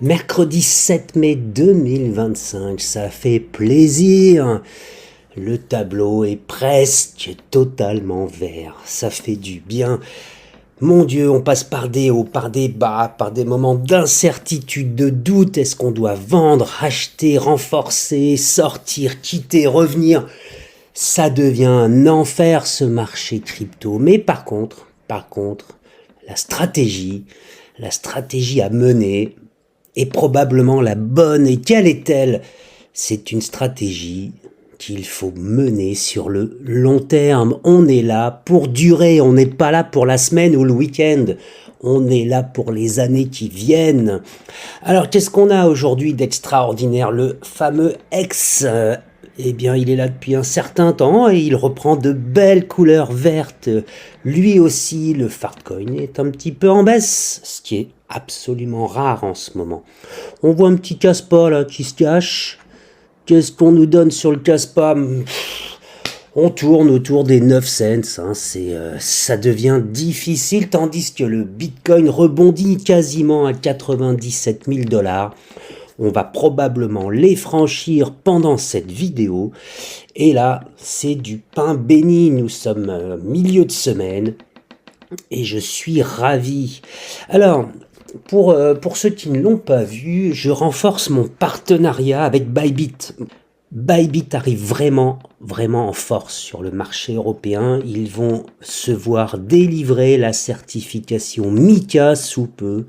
Mercredi 7 mai 2025, ça fait plaisir. Le tableau est presque totalement vert. Ça fait du bien. Mon Dieu, on passe par des hauts, par des bas, par des moments d'incertitude, de doute. Est-ce qu'on doit vendre, acheter, renforcer, sortir, quitter, revenir? Ça devient un enfer ce marché crypto. Mais par contre, la stratégie à mener est probablement la bonne. Et quelle est-elle? C'est une stratégie qu'il faut mener sur le long terme. On est là pour durer, on n'est pas là pour la semaine ou le week-end. On est là pour les années qui viennent. Alors, qu'est-ce qu'on a aujourd'hui d'extraordinaire? Le fameux X, eh bien, il est là depuis un certain temps et il reprend de belles couleurs vertes. Lui aussi, le Fartcoin est un petit peu en baisse, ce qui est absolument rare en ce moment. On voit un petit casse-pas là qui se cache. Qu'est-ce qu'on nous donne sur le casse-pas? On tourne autour des 9 cents, hein, ça devient difficile, tandis que le Bitcoin rebondit quasiment à 97 000 $. On va probablement les franchir pendant cette vidéo. Et là, c'est du pain béni. Nous sommes milieu de semaine et je suis ravi. Alors, pour ceux qui ne l'ont pas vu, je renforce mon partenariat avec Bybit. Bybit arrive vraiment en force sur le marché européen. Ils vont se voir délivrer la certification MiCA sous peu.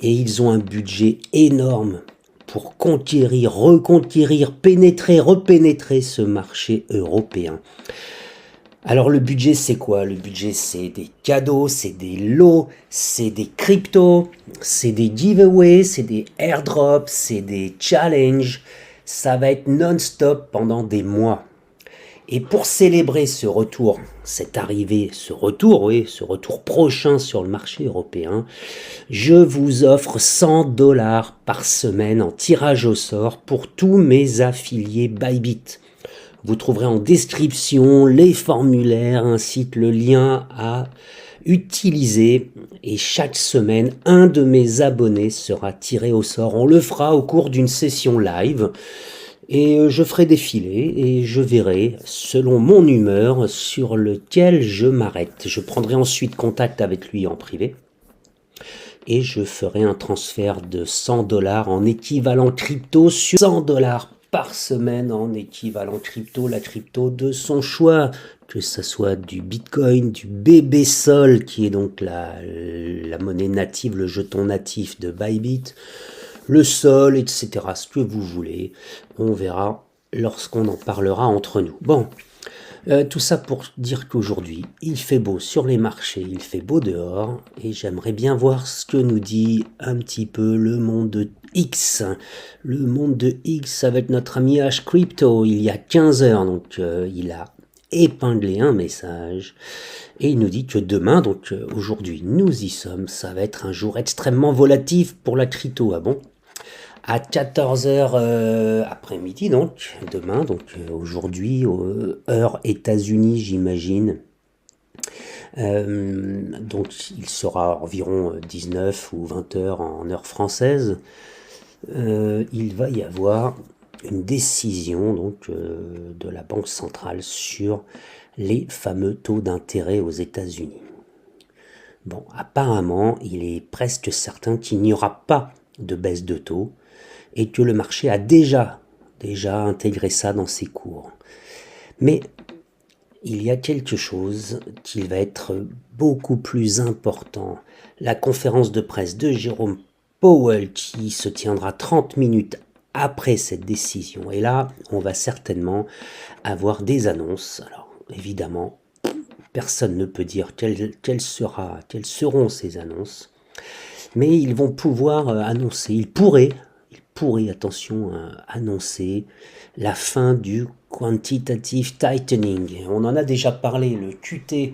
Et ils ont un budget énorme pour conquérir, reconquérir, pénétrer, repénétrer ce marché européen. Alors le budget c'est quoi? Le budget c'est des cadeaux, c'est des lots, c'est des cryptos, c'est des giveaways, c'est des airdrops, c'est des challenges. Ça va être non-stop pendant des mois. Et pour célébrer ce retour, cette arrivée, ce retour prochain sur le marché européen, je vous offre 100 $ par semaine en tirage au sort pour tous mes affiliés Bybit. Vous trouverez en description les formulaires ainsi que le lien à utiliser et chaque semaine, un de mes abonnés sera tiré au sort. On le fera au cours d'une session live et je ferai défiler et je verrai selon mon humeur sur lequel je m'arrête. Je prendrai ensuite contact avec lui en privé et je ferai un transfert de 100 $ en équivalent crypto sur 100 $ par semaine en équivalent crypto, la crypto de son choix, que ce soit du Bitcoin, du BB Sol, qui est donc la monnaie native, le jeton natif de Bybit, le Sol, etc., ce que vous voulez. On verra lorsqu'on en parlera entre nous. Bon, tout ça pour dire qu'aujourd'hui, il fait beau sur les marchés, il fait beau dehors, et j'aimerais bien voir ce que nous dit un petit peu le monde de X. Le monde de X avec notre ami H Crypto, il y a 15 heures, donc il a épinglé un message, et il nous dit que demain, donc aujourd'hui nous y sommes, ça va être un jour extrêmement volatif pour la crypto. Ah bon? À 14h après-midi, donc demain, donc aujourd'hui, heure États-Unis, j'imagine. Donc il sera environ 19 ou 20 heures en heure française. Il va y avoir une décision donc de la Banque centrale sur les fameux taux d'intérêt aux États-Unis. Bon, apparemment, il est presque certain qu'il n'y aura pas de baisse de taux et que le marché a déjà intégré ça dans ses cours. Mais il y a quelque chose qui va être beaucoup plus important. La conférence de presse de Jérôme Powell qui se tiendra 30 minutes après cette décision. Et là, on va certainement avoir des annonces. Alors, évidemment, personne ne peut dire quelles seront ces annonces. Mais ils vont pouvoir annoncer, ils pourraient, attention, annoncer la fin du quantitative tightening. On en a déjà parlé, le QT,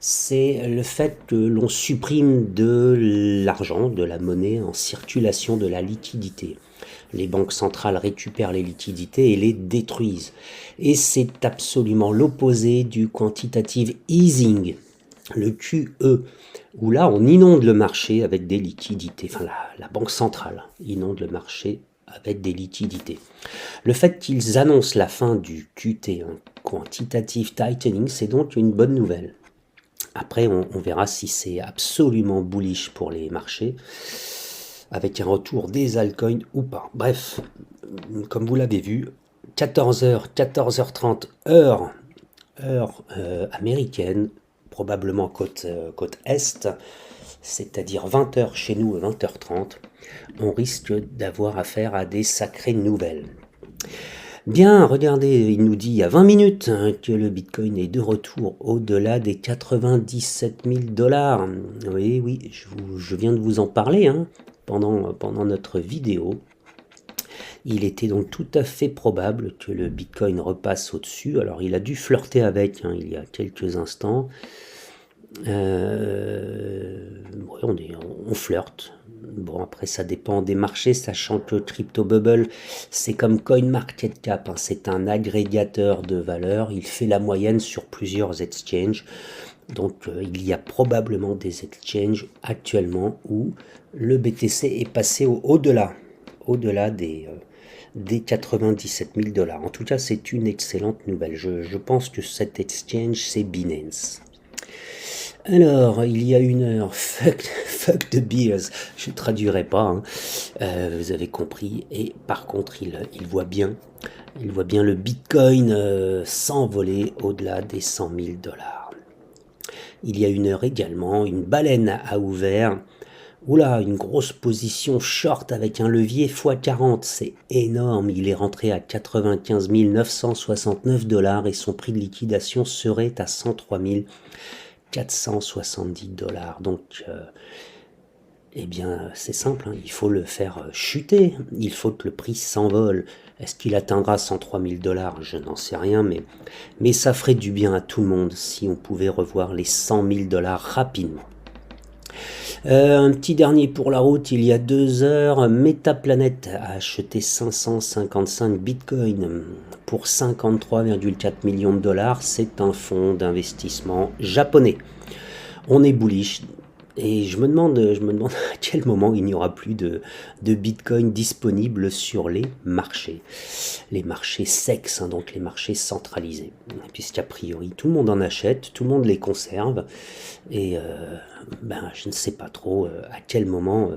c'est le fait que l'on supprime de l'argent, de la monnaie en circulation, de la liquidité. Les banques centrales récupèrent les liquidités et les détruisent. Et c'est absolument l'opposé du quantitative easing, le QE. où là, on inonde le marché avec des liquidités. Enfin, la Banque centrale inonde le marché avec des liquidités. Le fait qu'ils annoncent la fin du QT, quantitative tightening, c'est donc une bonne nouvelle. Après, on verra si c'est absolument bullish pour les marchés, avec un retour des altcoins ou pas. Bref, comme vous l'avez vu, 14h, 14h30, heure américaine, probablement côte Est, c'est-à-dire 20h chez nous, 20h30, on risque d'avoir affaire à des sacrées nouvelles. Bien, regardez, il nous dit il y a 20 minutes que le Bitcoin est de retour au-delà des 97 000 $. Oui, je viens de vous en parler pendant notre vidéo. Il était donc tout à fait probable que le Bitcoin repasse au-dessus. Alors, il a dû flirter avec il y a quelques instants. On flirte. Bon, après, ça dépend des marchés, sachant que Crypto Bubble, c'est comme CoinMarketCap, c'est un agrégateur de valeurs. Il fait la moyenne sur plusieurs exchanges. Donc, il y a probablement des exchanges actuellement où le BTC est passé au-delà des 97 000 $. En tout cas, c'est une excellente nouvelle. Je pense que cet exchange, c'est Binance. Alors, il y a une heure, fuck the beers, je ne traduirai pas, vous avez compris, et par contre, il voit bien le Bitcoin s'envoler au-delà des 100 000 $. Il y a une heure également, une baleine a ouvert, oula, une grosse position short avec un levier x40, c'est énorme, il est rentré à 95 969 $ et son prix de liquidation serait à 103 470 $. Donc, eh bien, c'est simple, il faut le faire chuter, il faut que le prix s'envole. Est-ce qu'il atteindra 103 000 $? Je n'en sais rien, mais ça ferait du bien à tout le monde si on pouvait revoir les 100 000 $ rapidement. Un petit dernier pour la route, il y a 2 heures, Metaplanet a acheté 555 bitcoins pour 53,4 millions de $. C'est un fonds d'investissement japonais. On est bullish et je me demande à quel moment il n'y aura plus de bitcoin disponibles sur les marchés SEX, donc les marchés centralisés, puisqu'a priori tout le monde en achète, tout le monde les conserve et je ne sais pas trop à quel moment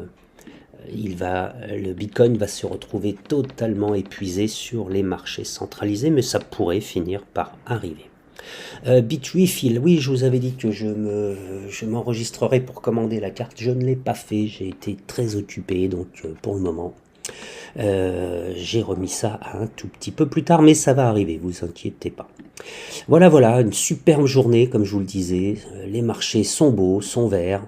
le Bitcoin va se retrouver totalement épuisé sur les marchés centralisés, mais ça pourrait finir par arriver. Bitrefill, oui, je vous avais dit que je m'enregistrerai pour commander la carte, je ne l'ai pas fait, j'ai été très occupé, donc pour le moment, j'ai remis ça un tout petit peu plus tard, mais ça va arriver, vous inquiétez pas. Voilà, une superbe journée, comme je vous le disais, les marchés sont beaux, sont verts,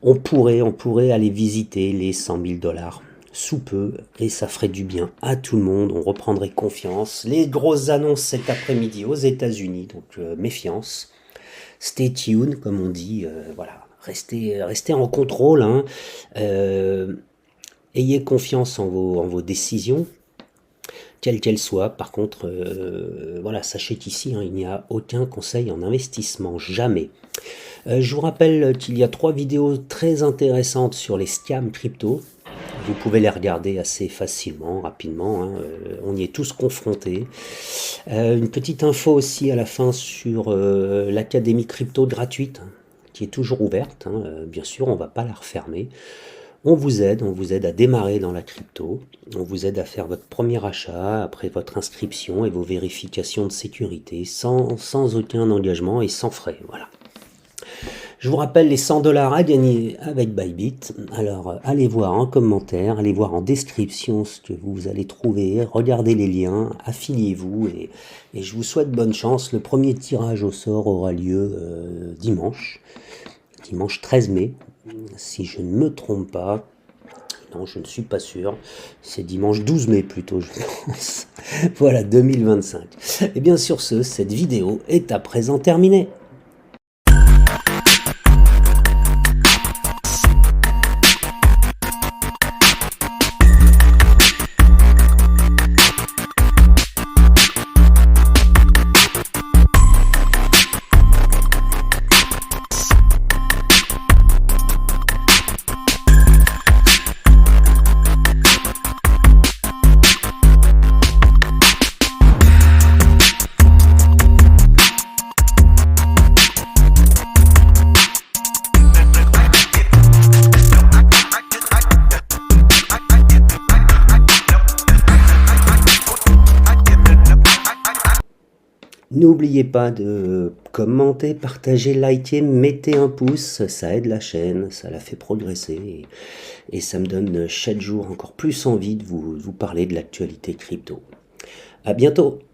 on pourrait aller visiter les 100 000 $ sous peu, et ça ferait du bien à tout le monde, on reprendrait confiance. Les grosses annonces cet après-midi aux États-Unis, donc méfiance, stay tuned, comme on dit, restez en contrôle, ayez confiance en vos décisions, quelles qu'elles soient. Par contre, sachez qu'ici, il n'y a aucun conseil en investissement, jamais. Je vous rappelle qu'il y a 3 vidéos très intéressantes sur les scams crypto. Vous pouvez les regarder assez facilement, rapidement, on y est tous confrontés. Une petite info aussi à la fin sur l'académie crypto gratuite, qui est toujours ouverte, bien sûr, on ne va pas la refermer. On vous aide à démarrer dans la crypto, on vous aide à faire votre premier achat après votre inscription et vos vérifications de sécurité, sans aucun engagement et sans frais, voilà. Je vous rappelle les 100 $ à gagner avec Bybit. Alors, allez voir en commentaire, allez voir en description ce que vous allez trouver, regardez les liens, affiliez-vous et je vous souhaite bonne chance. Le premier tirage au sort aura lieu dimanche 13 mai, si je ne me trompe pas. Non, je ne suis pas sûr. C'est dimanche 12 mai plutôt, je pense. Voilà, 2025. Et bien sur ce, cette vidéo est à présent terminée. N'oubliez pas de commenter, partager, liker, mettez un pouce, ça aide la chaîne, ça la fait progresser et ça me donne chaque jour encore plus envie de vous parler de l'actualité crypto. À bientôt!